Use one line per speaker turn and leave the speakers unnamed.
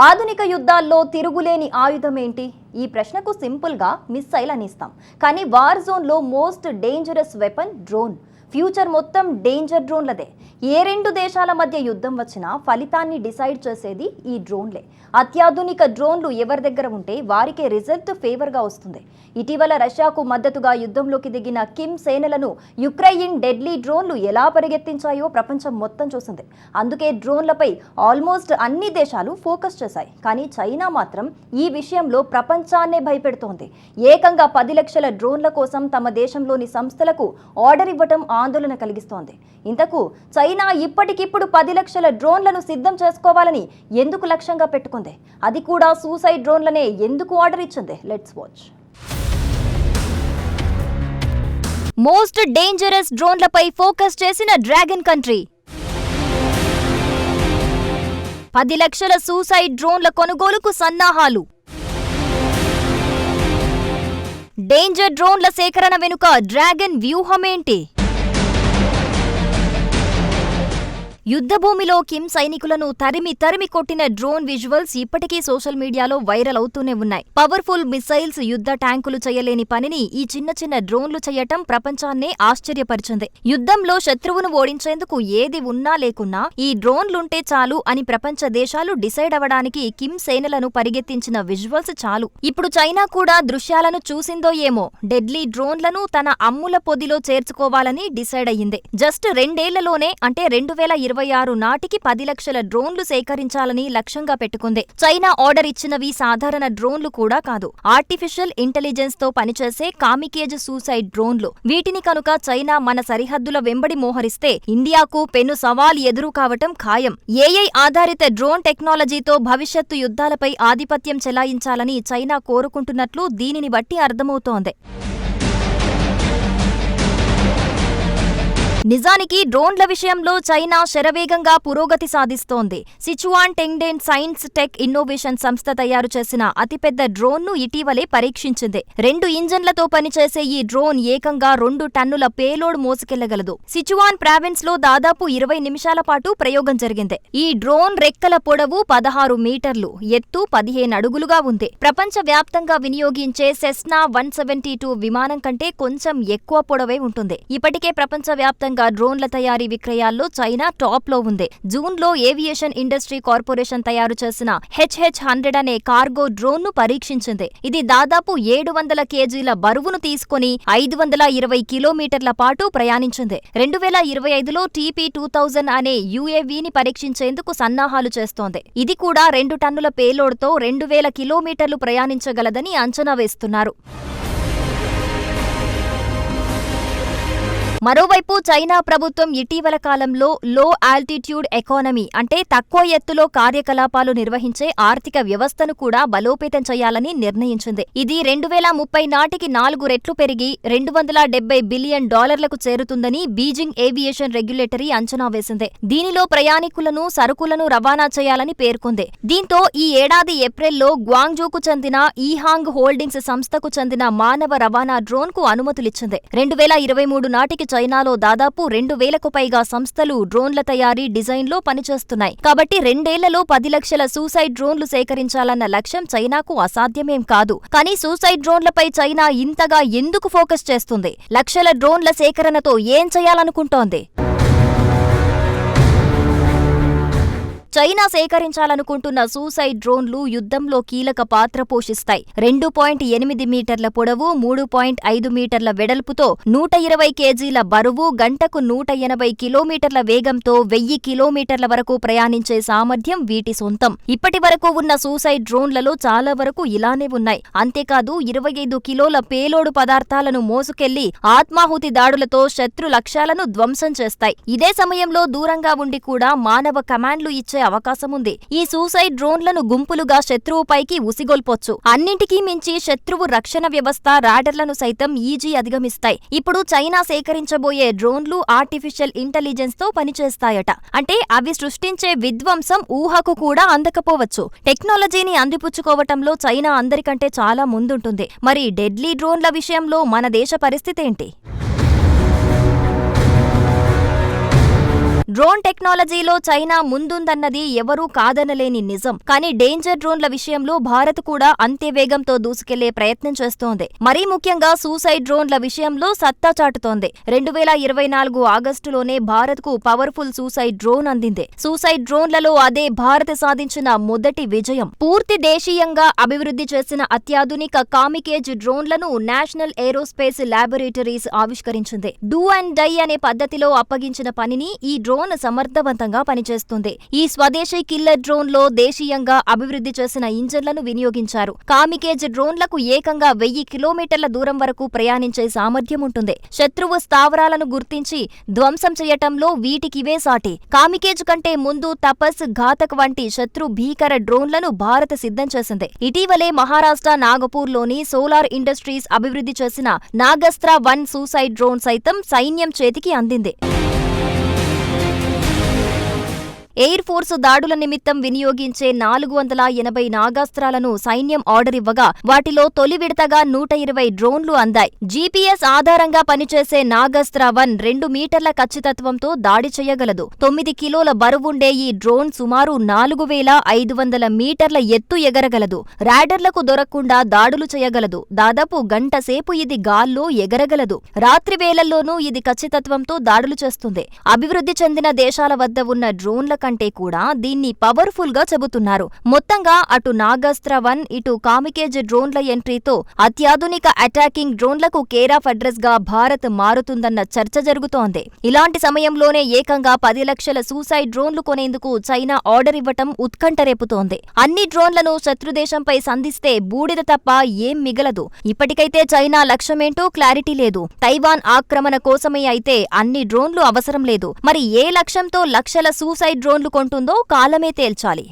ఆధునిక యుద్ధాల్లో తిరుగులేని ఆయుధం ఏంటి? ఈ ప్రశ్నకు సింపుల్గా మిస్సైల్ అని ఇస్తాం. కానీ వార్ జోన్లో most dangerous weapon drone. Future మొత్తం డేంజర్ డ్రోన్లదే. ఏ రెండు దేశాల మధ్య యుద్ధం వచ్చినా ఫలితాన్ని డిసైడ్ చేసేది ఈ డ్రోన్లే. అత్యాధునిక డ్రోన్లు ఎవరి దగ్గర ఉంటే వారికే రిజల్ట్ ఫేవర్గా వస్తుంది. ఇటీవల రష్యాకు మద్దతుగా యుద్ధంలోకి దిగిన కిమ్ సేనలను యుక్రెయిన్ డెడ్లీ డ్రోన్లు ఎలా పరిగెత్తించాయో ప్రపంచం మొత్తం చూసింది. అందుకే డ్రోన్లపై ఆల్మోస్ట్ అన్ని దేశాలు ఫోకస్ చేశాయి. కానీ చైనా మాత్రం ఈ విషయంలో ప్రపంచాన్నే భయపెడుతోంది. ఏకంగా 10 లక్షల డ్రోన్ల కోసం తమ దేశంలోని సంస్థలకు ఆర్డర్ ఇవ్వటం ఆందోళన కలిగిస్తోంది. ఇంతకు చైనా ఇప్పటికిప్పుడు 10 లక్షల డ్రోన్లను సిద్ధం చేసుకోవాలని ఎందుకు లక్ష్యంగా పెట్టుకుంది? అది కూడా సూసైడ్ డ్రోన్లనే ఎందుకు ఆర్డర్ ఇచ్చింది? Let's watch. మోస్ట్ డేంజరస్ డ్రోన్లపై ఫోకస్ చేసిన డ్రాగన్ కంట్రీ. 10 లక్షల సూసైడ్ డ్రోన్ల కొనుగోలుకు సన్నాహాలు. డేంజర్ డ్రోన్ల సేకరణ వెనుక డ్రాగన్ వ్యూహమేంటి? యుద్ధభూమిలో కిమ్ సైనికులను తరిమి కొట్టిన డ్రోన్ విజువల్స్ ఇప్పటికీ సోషల్ మీడియాలో వైరల్ అవుతూనే ఉన్నాయి. పవర్ఫుల్ మిసైల్స్, యుద్ధ ట్యాంకులు చేయలేని పనిని ఈ చిన్న డ్రోన్లు చేయటం ప్రపంచాన్నే ఆశ్చర్యపరిచింది. యుద్ధంలో శత్రువును ఓడించేందుకు ఏది ఉన్నా లేకున్నా ఈ డ్రోన్లుంటే చాలు అని ప్రపంచ దేశాలు డిసైడ్ అవ్వడానికి కిమ్ సేనలను పరిగెత్తించిన విజువల్స్ చాలు. ఇప్పుడు చైనా కూడా దృశ్యాలను చూసిందో ఏమో, డెడ్లీ డ్రోన్లను తన అమ్ముల పొదిలో చేర్చుకోవాలని డిసైడ్ అయ్యింది. జస్ట్ 2 ఏళ్లలోనే, అంటే 2026 నాటికి 10 లక్షల డ్రోన్లు సేకరించాలని లక్ష్యంగా పెట్టుకుంది. చైనా ఆర్డర్ ఇచ్చినవి సాధారణ డ్రోన్లు కూడా కాదు, ఆర్టిఫిషియల్ ఇంటెలిజెన్స్ తో పనిచేసే కామికేజ్ సూసైడ్ డ్రోన్లు. వీటిని కనుక చైనా మన సరిహద్దుల వెంబడి మోహరిస్తే ఇండియాకు పెను సవాల్ ఎదురు కావటం ఖాయం. ఏఐ ఆధారిత డ్రోన్ టెక్నాలజీతో భవిష్యత్తు యుద్ధాలపై ఆధిపత్యం చెలాయించాలని చైనా కోరుకుంటున్నట్లు దీనిని బట్టి అర్థమవుతోంది. నిజానికి డ్రోన్ల విషయంలో చైనా శరవేగంగా పురోగతి సాధిస్తోంది. సిచువాన్ టెంగ్డెన్ సైన్స్ టెక్ ఇన్నోవేషన్ సంస్థ తయారు చేసిన అతిపెద్ద డ్రోన్ను ఇటీవలే పరీక్షించింది. 2 ఇంజన్లతో పనిచేసే ఈ డ్రోన్ ఏకంగా 2 టన్నుల పేలోడ్ మోసుకెళ్లగలదు. సిచువాన్ ప్రావిన్స్ లో దాదాపు 20 నిమిషాల పాటు ప్రయోగం జరిగింది. ఈ డ్రోన్ రెక్కల పొడవు 16 మీటర్లు, ఎత్తు 15 అడుగులుగా ఉంది. ప్రపంచ వ్యాప్తంగా వినియోగించే సెస్నా 172 విమానం కంటే కొంచెం ఎక్కువ పొడవే ఉంటుంది. ఇప్పటికే ప్రపంచ వ్యాప్తంగా డ్రోన్ల తయారీ విక్రయాల్లో చైనా టాప్ లో ఉంది. జూన్ లో ఏవియేషన్ ఇండస్ట్రీ కార్పొరేషన్ తయారు చేసిన HH-100 అనే కార్గో డ్రోన్ ను పరీక్షించింది. ఇది దాదాపు 700 కేజీల బరువును తీసుకుని 520 కిలోమీటర్ల పాటు ప్రయాణించింది. 2025లో TP-2000 అనే UAVని పరీక్షించేందుకు సన్నాహాలు చేస్తోంది. ఇది కూడా 2 టన్నుల పేలోడ్ తో 2000 కిలోమీటర్లు ప్రయాణించగలదని అంచనా వేస్తున్నారు. మరోవైపు చైనా ప్రభుత్వం ఇటీవల కాలంలో లో ఆల్టిట్యూడ్ ఎకానమీ, అంటే తక్కువ ఎత్తులో కార్యకలాపాలు నిర్వహించే ఆర్థిక వ్యవస్థను కూడా బలోపేతం చేయాలని నిర్ణయించింది. ఇది 2030 నాటికి 4 రెట్లు పెరిగి $270 బిలియన్ చేరుతుందని బీజింగ్ ఏవియేషన్ రెగ్యులేటరీ అంచనా వేసింది. దీనిలో ప్రయాణికులను, సరుకులను రవాణా చేయాలని పేర్కొంది. దీంతో ఈ ఏడాది ఏప్రిల్లో గ్వాంగ్జూకు చెందిన ఈహాంగ్ హోల్డింగ్స్ సంస్థకు చెందిన మానవ రవాణా డ్రోన్ కు అనుమతులిచ్చింది. 2023 నాటికి చైనాలో దాదాపు 2000కు పైగా సంస్థలు డ్రోన్ల తయారీ, డిజైన్లో పనిచేస్తున్నాయి. కాబట్టి 2 ఏళ్లలో 10 లక్షల సూసైడ్ డ్రోన్లు సేకరించాలన్న లక్ష్యం చైనాకు అసాధ్యమేం కాదు. కానీ సూసైడ్ డ్రోన్లపై చైనా ఇంతగా ఎందుకు ఫోకస్ చేస్తుంది? లక్షల డ్రోన్ల సేకరణతో ఏం చేయాలనుకుంటోంది? చైనా సేకరించాలనుకుంటున్న సూసైడ్ డ్రోన్లు యుద్ధంలో కీలక పాత్ర పోషిస్తాయి. 2.8 మీటర్ల పొడవు, 3.5 మీటర్ల వెడల్పుతో 120 కేజీల బరువు, గంటకు 180 కిలోమీటర్ల వేగంతో 1000 కిలోమీటర్ల వరకు ప్రయాణించే సామర్థ్యం వీటి సొంతం. ఇప్పటి వరకు ఉన్న సూసైడ్ డ్రోన్లలో చాలా వరకు ఇలానే ఉన్నాయి. అంతేకాదు 25 కిలోల పేలోడు పదార్థాలను మోసుకెళ్లి ఆత్మాహుతి దాడులతో శత్రు లక్ష్యాలను ధ్వంసం చేస్తాయి. ఇదే సమయంలో దూరంగా ఉండి కూడా మానవ కమాండ్లు ఇచ్చే అవకాశముంది. ఈ సూసైడ్ డ్రోన్లను గుంపులుగా శత్రువుపైకి ఉసిగొల్పొచ్చు. అన్నింటికీ మించి శత్రువు రక్షణ వ్యవస్థ, రాడర్లను సైతం ఈజీ అధిగమిస్తాయి. ఇప్పుడు చైనా సేకరించబోయే డ్రోన్లు ఆర్టిఫిషియల్ ఇంటెలిజెన్స్ తో పనిచేస్తాయట. అంటే అవి సృష్టించే విధ్వంసం ఊహకు కూడా అందకపోవచ్చు. టెక్నాలజీని అందిపుచ్చుకోవటంలో చైనా అందరికంటే చాలా ముందుంటుంది. మరి డెడ్లీ డ్రోన్ల విషయంలో మన దేశ పరిస్థితేంటి? డ్రోన్ టెక్నాలజీలో చైనా ముందుందన్నది ఎవరూ కాదనలేని నిజం. కానీ డేంజర్ డ్రోన్ల విషయంలో భారత్ కూడా అంతే వేగంతో దూసుకెళ్లే ప్రయత్నం చేస్తోంది. మరీ ముఖ్యంగా సూసైడ్ డ్రోన్ల విషయంలో సత్తా చాటుతోంది. 2024 ఆగస్టులోనే భారత్కు పవర్ఫుల్ సూసైడ్ డ్రోన్ అందింది. సూసైడ్ డ్రోన్లలో అదే భారత్ సాధించిన మొదటి విజయం. పూర్తి దేశీయంగా అభివృద్ధి చేసిన అత్యాధునిక కామికేజ్ డ్రోన్లను నేషనల్ ఏరోస్పేస్ ల్యాబొరేటరీస్ ఆవిష్కరించింది. డూ అండ్ డై అనే పద్ధతిలో అప్పగించిన పనిని ఈ డ్రోన్ సమర్థవంతంగా పనిచేస్తుంది. ఈ స్వదేశీ కిల్లర్ డ్రోన్ లో దేశీయంగా అభివృద్ధి చేసిన ఇంజన్లను వినియోగించారు. కామికేజ్ డ్రోన్లకు ఏకంగా 1000 కిలోమీటర్ల దూరం వరకు ప్రయాణించే సామర్థ్యం ఉంటుంది. శత్రువు స్థావరాలను గుర్తించి ధ్వంసం చేయటంలో వీటికివే సాటి. కామికేజ్ కంటే ముందు తపస్, ఘాతక్ వంటి శత్రు భీకర డ్రోన్లను భారత్ సిద్ధం చేసింది. ఇటీవలే మహారాష్ట్ర నాగపూర్లోని సోలార్ ఇండస్ట్రీస్ అభివృద్ధి చేసిన నాగస్త్ర 1 సూసైడ్ డ్రోన్ సైతం సైన్యం చేతికి అందింది. ఎయిర్ ఫోర్స్ దాడుల నిమిత్తం వినియోగించే 480 నాగాస్త్రాలను సైన్యం ఆర్డర్ ఇవ్వగా వాటిలో తొలి విడతగా 120 డ్రోన్లు అందాయి. జీపీఎస్ ఆధారంగా పనిచేసే నాగస్త్ర 1 2 మీటర్ల ఖచ్చితత్వంతో దాడి చేయగలదు. 9 కిలోల బరువుండే ఈ డ్రోన్ సుమారు 4500 మీటర్ల ఎత్తు ఎగరగలదు. రాడర్లకు దొరకకుండా దాడులు చేయగలదు. దాదాపు గంట సేపు ఇది గాల్లో ఎగరగలదు. రాత్రి వేళల్లోనూ ఇది ఖచ్చితత్వంతో దాడులు చేస్తుంది. అభివృద్ధి చెందిన దేశాల వద్ద ఉన్న డ్రోన్ల కంటే కూడా దీన్ని పవర్ఫుల్ గా చెబుతున్నారు. మొత్తంగా అటు నాగాస్త్ర 1 ఇటు కామికేజ్ డ్రోన్ల ఎంట్రీతో అత్యాధునిక అటాకింగ్ డ్రోన్లకు కేర్ ఆఫ్ అడ్రస్ గా భారత్ మారుతుందన్న చర్చ జరుగుతోంది. ఇలాంటి సమయంలోనే ఏకంగా 10 లక్షల సూసైడ్ డ్రోన్లు కొనేందుకు చైనా ఆర్డర్ ఇవ్వటం ఉత్కంఠ రేపుతోంది. అన్ని డ్రోన్లను శత్రుదేశంపై సంధిస్తే బూడిద తప్ప ఏం మిగలదు. ఇప్పటికైతే చైనా లక్ష్యమేంటో క్లారిటీ లేదు. తైవాన్ ఆక్రమణ కోసమే అయితే అన్ని డ్రోన్లు అవసరం లేదు. మరి ఏ లక్ష్యంతో లక్షల సూసైడ్ డ్రోన్లు కొంటుందో కాలమే తేల్చాలి.